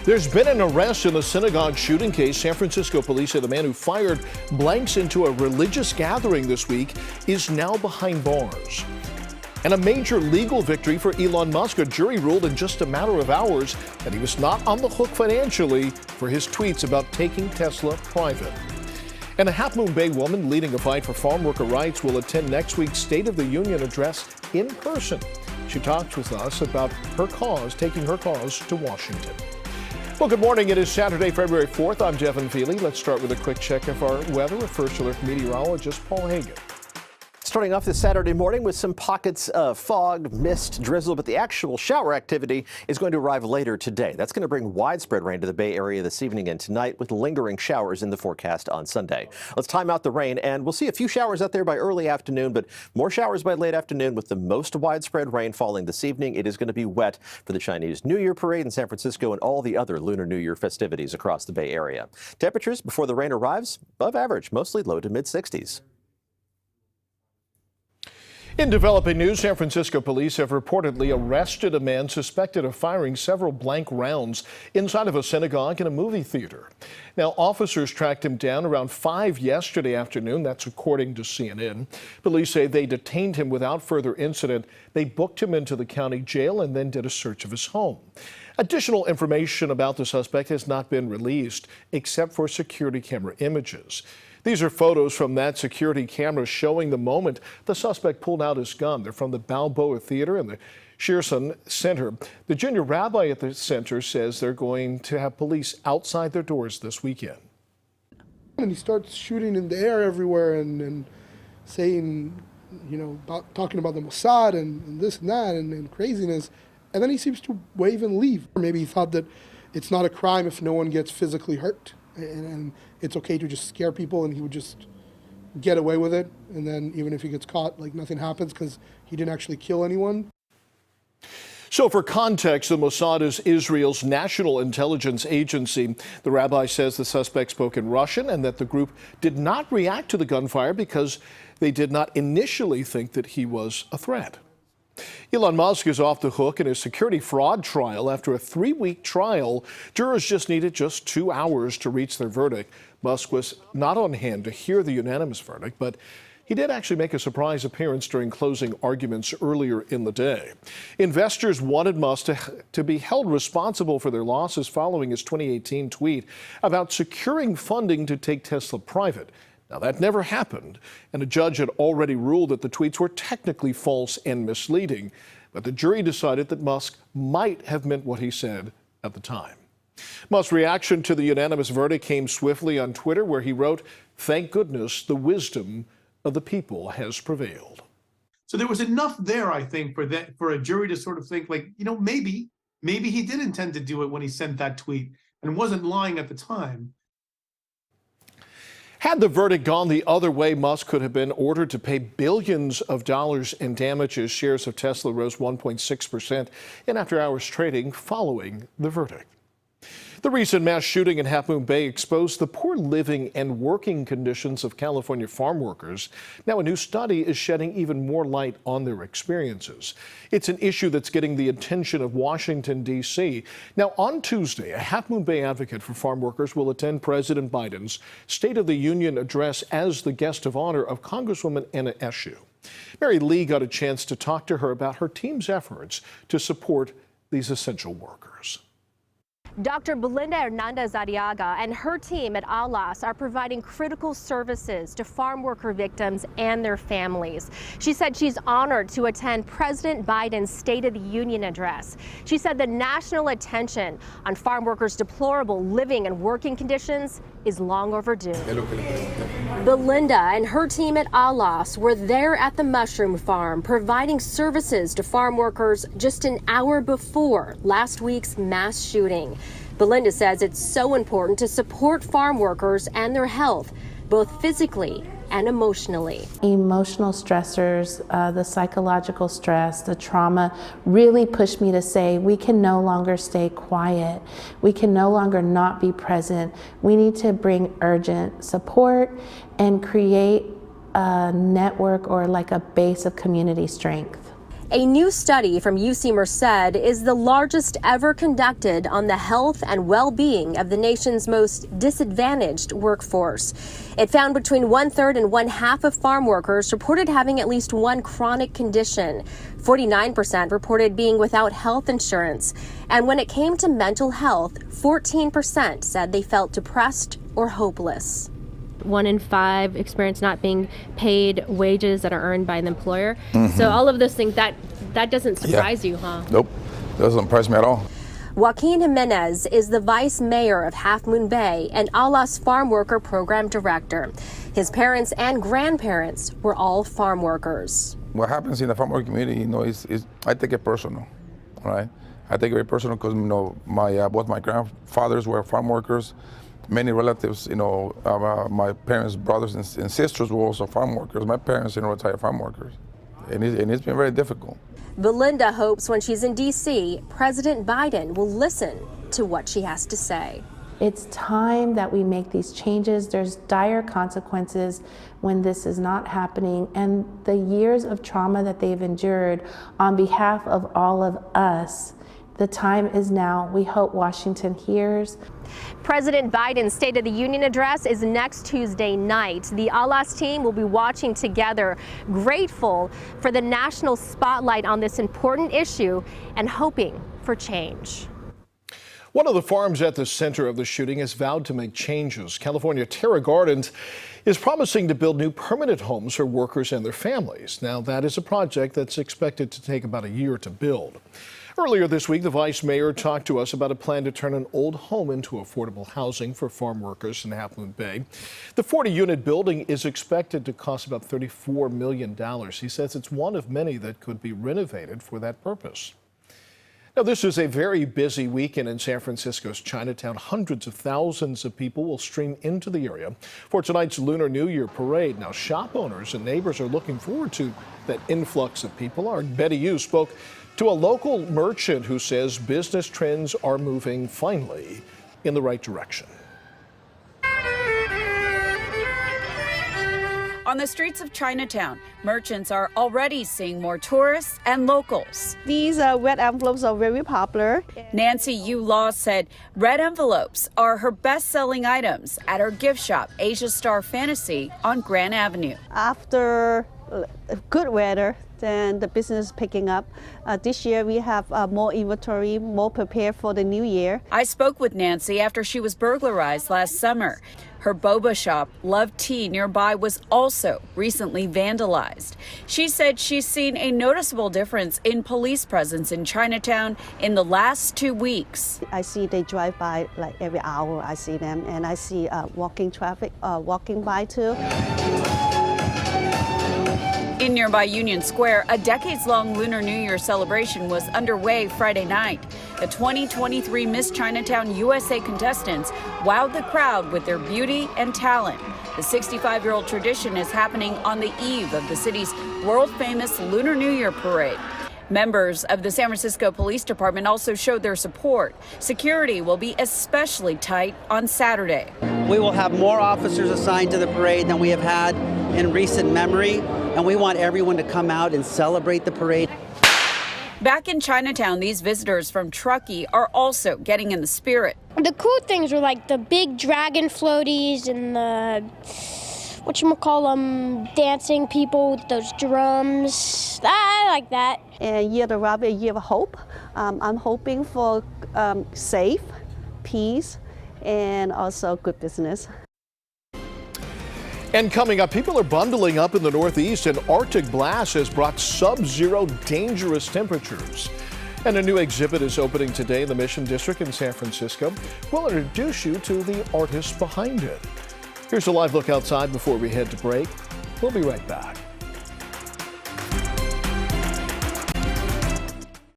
There's been an arrest in the synagogue shooting case. San Francisco police say the man who fired blanks into a religious gathering this week is now behind bars. And a major legal victory for Elon Musk. A jury ruled in just a matter of hours that he was not on the hook financially for his tweets about taking Tesla private. And a Half Moon Bay woman leading a fight for farm worker rights will attend next week's State of the Union address in person. She talks with us about her cause, taking her cause to Washington. Well, good morning. It is Saturday, February 4th. I'm Devin Feely. Let's start with a quick check of our weather with First Alert meteorologist Paul Hagan. Starting off this Saturday morning with some pockets of fog, mist, drizzle, but the actual shower activity is going to arrive later today. That's going to bring widespread rain to the Bay Area this evening and tonight, with lingering showers in the forecast on Sunday. Let's time out the rain, and we'll see a few showers out there by early afternoon, but more showers by late afternoon with the most widespread rain falling this evening. It is going to be wet for the Chinese New Year parade in San Francisco and all the other Lunar New Year festivities across the Bay Area. Temperatures before the rain arrives, above average, mostly low to mid-60s. In developing news, San Francisco police have reportedly arrested a man suspected of firing several blank rounds inside of a synagogue and a movie theater. Now, officers tracked him down around 5 yesterday afternoon. That's according to CNN. Police say they detained him without further incident. They booked him into the county jail and then did a search of his home. Additional information about the suspect has not been released, except for security camera images. These are photos from that security camera showing the moment the suspect pulled out his gun. They're from the Balboa Theater and the Shearson Center. The junior rabbi at the center says they're going to have police outside their doors this weekend. And he starts shooting in the air everywhere and saying, talking about the Mossad and this and that and craziness. And then he seems to wave and leave. Or maybe he thought that it's not a crime if no one gets physically hurt. And it's okay to just scare people, and he would just get away with it. And then even if he gets caught, like nothing happens because he didn't actually kill anyone. So for context, the Mossad is Israel's national intelligence agency. The rabbi says the suspect spoke in Russian and that the group did not react to the gunfire because they did not initially think that he was a threat. Elon Musk is off the hook in his security fraud trial. After a 3-week trial, jurors just needed 2 hours to reach their verdict. Musk was not on hand to hear the unanimous verdict, but he did actually make a surprise appearance during closing arguments earlier in the day. Investors wanted Musk to be held responsible for their losses following his 2018 tweet about securing funding to take Tesla private. Now, that never happened, and a judge had already ruled that the tweets were technically false and misleading, but the jury decided that Musk might have meant what he said at the time. Musk's reaction to the unanimous verdict came swiftly on Twitter, where he wrote, "Thank goodness the wisdom of the people has prevailed." So there was enough there, I think, for a jury to sort of think, like, maybe he did intend to do it when he sent that tweet and wasn't lying at the time. Had the verdict gone the other way, Musk could have been ordered to pay billions of dollars in damages. Shares of Tesla rose 1.6% in after-hours trading following the verdict. The recent mass shooting in Half Moon Bay exposed the poor living and working conditions of California farm workers. Now, a new study is shedding even more light on their experiences. It's an issue that's getting the attention of Washington, D.C. Now, on Tuesday, a Half Moon Bay advocate for farm workers will attend President Biden's State of the Union address as the guest of honor of Congresswoman Anna Eshoo. Mary Lee got a chance to talk to her about her team's efforts to support these essential workers. Dr. Belinda Hernandez-Arriaga and her team at ALAS are providing critical services to farm worker victims and their families. She said she's honored to attend President Biden's State of the Union address. She said the national attention on farm workers' deplorable living and working conditions is long overdue. Belinda and her team at ALAS were there at the mushroom farm providing services to farm workers just an hour before last week's mass shooting. Belinda says it's so important to support farm workers and their health, both physically and emotionally. Emotional stressors, the psychological stress, the trauma really pushed me to say we can no longer stay quiet. We can no longer not be present. We need to bring urgent support and create a network or like a base of community strength. A new study from UC Merced is the largest ever conducted on the health and well-being of the nation's most disadvantaged workforce. It found between 1/3 and 1/2 of farm workers reported having at least one chronic condition. 49% reported being without health insurance. And when it came to mental health, 14% said they felt depressed or hopeless. 1 in 5 experience not being paid wages that are earned by the employer. So all of those things, that doesn't surprise you, huh? Nope, doesn't impress me at all. Joaquin Jimenez is the vice mayor of Half Moon Bay and Allah's farm worker program director. His parents and grandparents were all farm workers. What happens in the farmer community, is I take it personal, right? I take it very personal because, my both my grandfathers were farm workers. Many relatives, my parents' brothers and sisters were also farm workers. My parents, retired farm workers. And it's been very difficult. Belinda hopes when she's in D.C., President Biden will listen to what she has to say. It's time that we make these changes. There's dire consequences when this is not happening, and the years of trauma that they've endured on behalf of all of us, the time is now. We hope Washington hears. President Biden's State of the Union address is next Tuesday night. The Allah's team will be watching together, grateful for the national spotlight on this important issue and hoping for change. One of the farms at the center of the shooting has vowed to make changes. California Terra Gardens is promising to build new permanent homes for workers and their families. Now, that is a project that's expected to take about a year to build. Earlier this week, the vice mayor talked to us about a plan to turn an old home into affordable housing for farm workers in Half Moon Bay. The 40-unit building is expected to cost about $34 million. He says it's one of many that could be renovated for that purpose. Now, this is a very busy weekend in San Francisco's Chinatown. Hundreds of thousands of people will stream into the area for tonight's Lunar New Year parade. Now, shop owners and neighbors are looking forward to that influx of people. Our Betty Yu spoke to a local merchant who says business trends are moving finally in the right direction. On the streets of Chinatown, merchants are already seeing more tourists and locals. These red envelopes are very popular. Nancy Yu Law said red envelopes are her best-selling items at her gift shop, Asia Star Fantasy on Grand Avenue. After good weather, then the business is picking up. This year we have more inventory, more prepared for the new year. I spoke with Nancy after she was burglarized last summer. Her boba shop, Love Tea, nearby was also recently vandalized. She said she's seen a noticeable difference in police presence in Chinatown in the last 2 weeks. I see they drive by like every hour. I see them, and I see walking traffic walking by too. In nearby Union Square, a decades-long Lunar New Year celebration was underway Friday night. The 2023 Miss Chinatown USA contestants wowed the crowd with their beauty and talent. The 65-year-old tradition is happening on the eve of the city's world-famous Lunar New Year parade. Members of the San Francisco Police Department also showed their support. Security will be especially tight on Saturday. We will have more officers assigned to the parade than we have had in recent memory, and we want everyone to come out and celebrate the parade. Back in Chinatown, these visitors from Truckee are also getting in the spirit. The cool things were like the big dragon floaties and the dancing people with those drums. I like that. And Year of the Rabbit, Year of Hope. I'm hoping for safe, peace, and also good business. And coming up, people are bundling up in the Northeast. An Arctic blast has brought sub-zero dangerous temperatures. And a new exhibit is opening today in the Mission District in San Francisco. We'll introduce you to the artist behind it. Here's a live look outside before we head to break. We'll be right back.